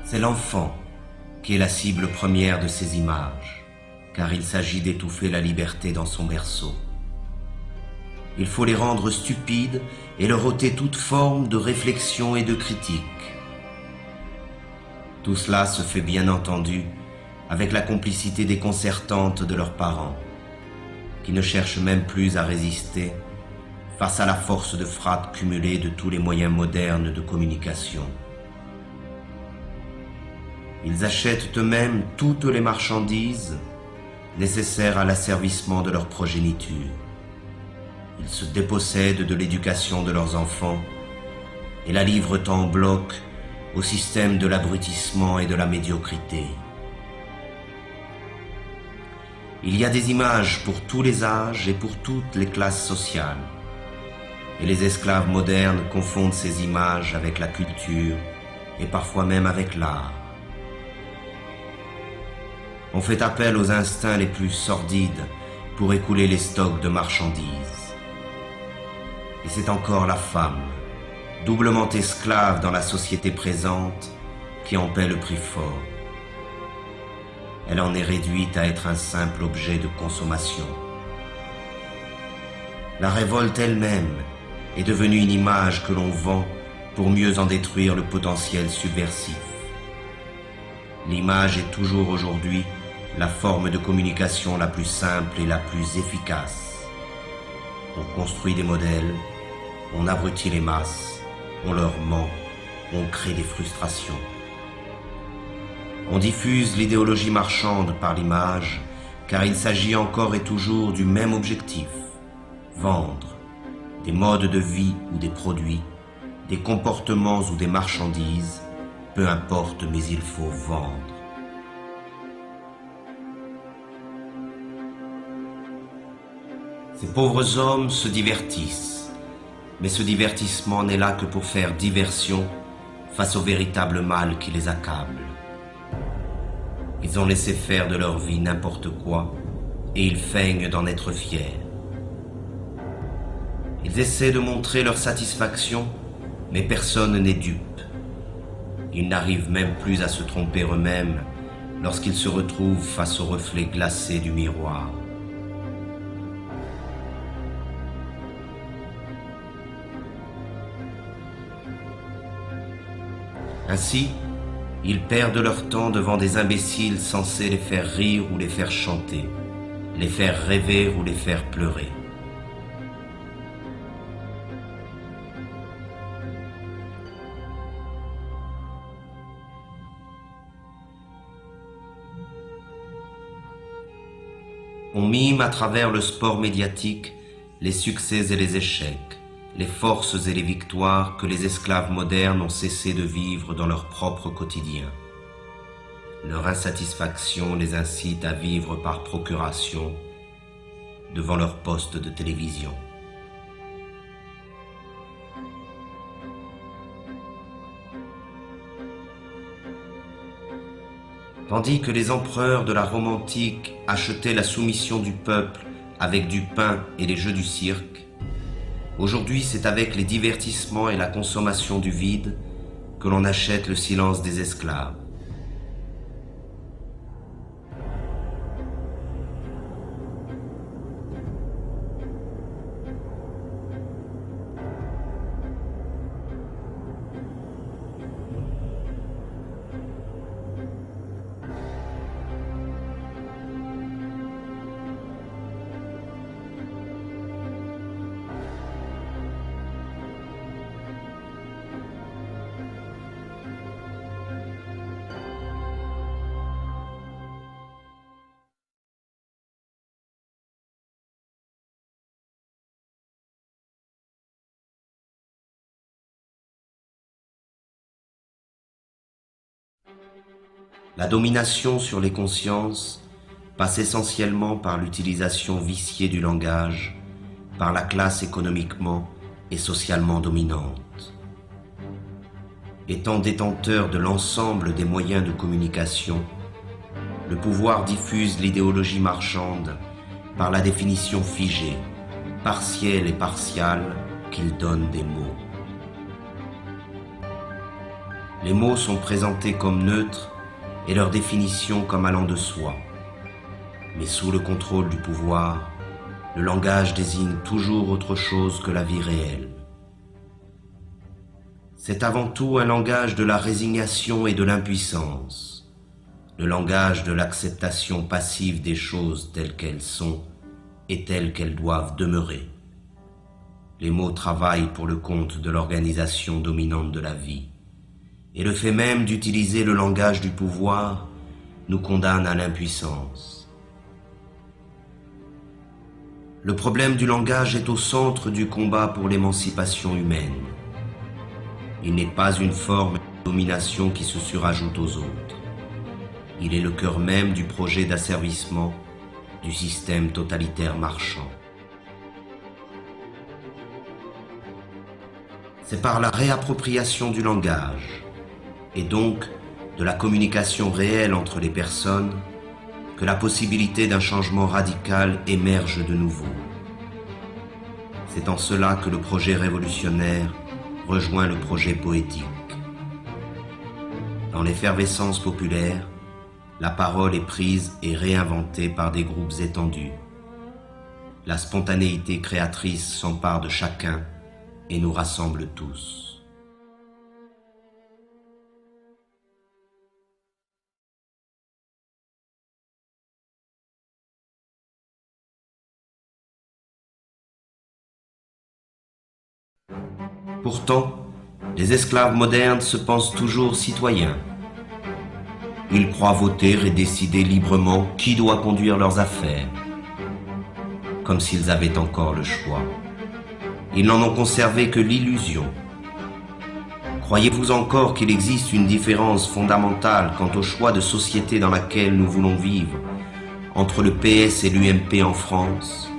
C'est l'enfant qui est la cible première de ces images, car il s'agit d'étouffer la liberté dans son berceau. Il faut les rendre stupides et leur ôter toute forme de réflexion et de critique. Tout cela se fait bien entendu avec la complicité déconcertante de leurs parents, qui ne cherchent même plus à résister face à la force de frappe cumulée de tous les moyens modernes de communication. Ils achètent eux-mêmes toutes les marchandises nécessaires à l'asservissement de leur progéniture. Ils se dépossèdent de l'éducation de leurs enfants et la livrent en bloc au système de l'abrutissement et de la médiocrité. Il y a des images pour tous les âges et pour toutes les classes sociales. Et les esclaves modernes confondent ces images avec la culture et parfois même avec l'art. On fait appel aux instincts les plus sordides pour écouler les stocks de marchandises. Et c'est encore la femme, doublement esclave dans la société présente, qui en paie le prix fort. Elle en est réduite à être un simple objet de consommation. La révolte elle-même est devenue une image que l'on vend pour mieux en détruire le potentiel subversif. L'image est toujours aujourd'hui la forme de communication la plus simple et la plus efficace. On construit des modèles, on abrutit les masses, on leur ment, on crée des frustrations. On diffuse l'idéologie marchande par l'image, car il s'agit encore et toujours du même objectif, vendre des modes de vie ou des produits, des comportements ou des marchandises, peu importe, mais il faut vendre. Ces pauvres hommes se divertissent, mais ce divertissement n'est là que pour faire diversion face au véritable mal qui les accable. Ils ont laissé faire de leur vie n'importe quoi et ils feignent d'en être fiers. Ils essaient de montrer leur satisfaction, mais personne n'est dupe. Ils n'arrivent même plus à se tromper eux-mêmes lorsqu'ils se retrouvent face au reflet glacé du miroir. Ainsi, ils perdent leur temps devant des imbéciles censés les faire rire ou les faire chanter, les faire rêver ou les faire pleurer. On mime à travers le sport médiatique les succès et les échecs, les forces et les victoires que les esclaves modernes ont cessé de vivre dans leur propre quotidien. Leur insatisfaction les incite à vivre par procuration devant leur poste de télévision. Tandis que les empereurs de la Rome antique achetaient la soumission du peuple avec du pain et les jeux du cirque, aujourd'hui c'est avec les divertissements et la consommation du vide que l'on achète le silence des esclaves. La domination sur les consciences passe essentiellement par l'utilisation viciée du langage par la classe économiquement et socialement dominante. Étant détenteur de l'ensemble des moyens de communication, le pouvoir diffuse l'idéologie marchande par la définition figée, partielle et partiale qu'il donne des mots. Les mots sont présentés comme neutres et leur définition comme allant de soi. Mais sous le contrôle du pouvoir, le langage désigne toujours autre chose que la vie réelle. C'est avant tout un langage de la résignation et de l'impuissance, le langage de l'acceptation passive des choses telles qu'elles sont et telles qu'elles doivent demeurer. Les mots travaillent pour le compte de l'organisation dominante de la vie, et le fait même d'utiliser le langage du pouvoir nous condamne à l'impuissance. Le problème du langage est au centre du combat pour l'émancipation humaine. Il n'est pas une forme de domination qui se surajoute aux autres. Il est le cœur même du projet d'asservissement du système totalitaire marchand. C'est par la réappropriation du langage, et donc de la communication réelle entre les personnes, que la possibilité d'un changement radical émerge de nouveau. C'est en cela que le projet révolutionnaire rejoint le projet poétique. Dans l'effervescence populaire, la parole est prise et réinventée par des groupes étendus. La spontanéité créatrice s'empare de chacun et nous rassemble tous. Pourtant, les esclaves modernes se pensent toujours citoyens. Ils croient voter et décider librement qui doit conduire leurs affaires, comme s'ils avaient encore le choix. Ils n'en ont conservé que l'illusion. Croyez-vous encore qu'il existe une différence fondamentale quant au choix de société dans laquelle nous voulons vivre entre le PS et l'UMP en France,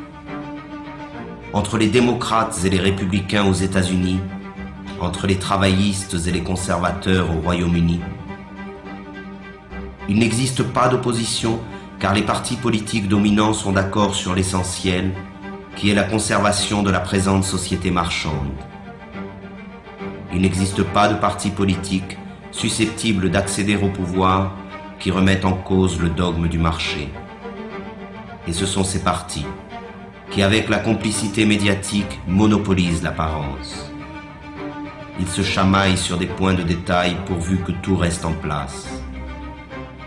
entre les démocrates et les républicains aux États-Unis, entre les travaillistes et les conservateurs au Royaume-Uni? Il n'existe pas d'opposition car les partis politiques dominants sont d'accord sur l'essentiel, qui est la conservation de la présente société marchande. Il n'existe pas de parti politique susceptible d'accéder au pouvoir qui remette en cause le dogme du marché. Et ce sont ces partis qui, avec la complicité médiatique, monopolisent l'apparence. Ils se chamaillent sur des points de détail pourvu que tout reste en place.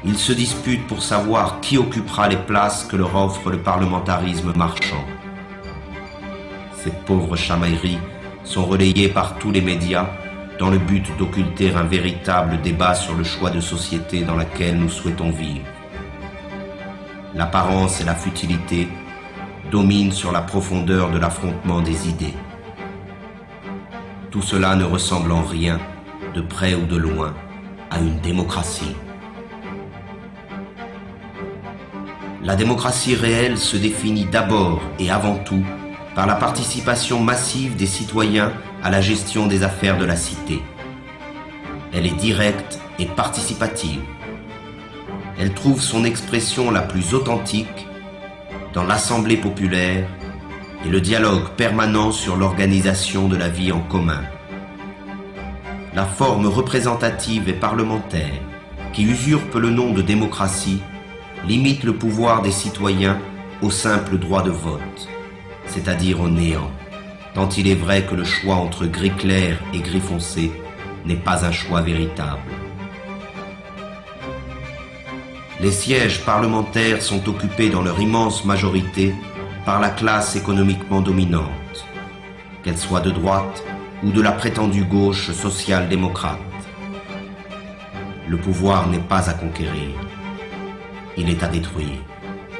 Ils se disputent pour savoir qui occupera les places que leur offre le parlementarisme marchand. Ces pauvres chamailleries sont relayées par tous les médias dans le but d'occulter un véritable débat sur le choix de société dans laquelle nous souhaitons vivre. L'apparence et la futilité dominent sur la profondeur de l'affrontement des idées. Tout cela ne ressemble en rien, de près ou de loin, à une démocratie. La démocratie réelle se définit d'abord et avant tout par la participation massive des citoyens à la gestion des affaires de la cité. Elle est directe et participative. Elle trouve son expression la plus authentique dans l'assemblée populaire et le dialogue permanent sur l'organisation de la vie en commun. La forme représentative et parlementaire, qui usurpe le nom de démocratie, limite le pouvoir des citoyens au simple droit de vote, c'est-à-dire au néant, tant il est vrai que le choix entre gris clair et gris foncé n'est pas un choix véritable. Les sièges parlementaires sont occupés dans leur immense majorité par la classe économiquement dominante, qu'elle soit de droite ou de la prétendue gauche social-démocrate. Le pouvoir n'est pas à conquérir, il est à détruire.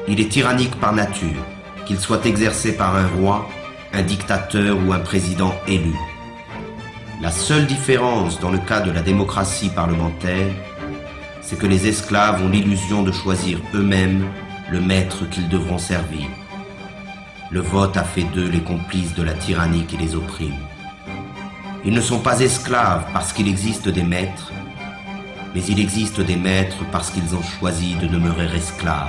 Il est tyrannique par nature, qu'il soit exercé par un roi, un dictateur ou un président élu. La seule différence dans le cas de la démocratie parlementaire, c'est que les esclaves ont l'illusion de choisir eux-mêmes le maître qu'ils devront servir. Le vote a fait d'eux les complices de la tyrannie qui les opprime. Ils ne sont pas esclaves parce qu'il existe des maîtres, mais il existe des maîtres parce qu'ils ont choisi de demeurer esclaves.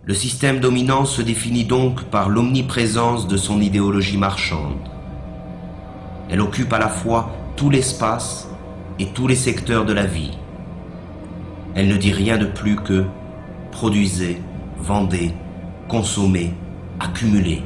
Le système dominant se définit donc par l'omniprésence de son idéologie marchande. Elle occupe à la fois tout l'espace et tous les secteurs de la vie. Elle ne dit rien de plus que produisez, vendez, consommez, accumulez.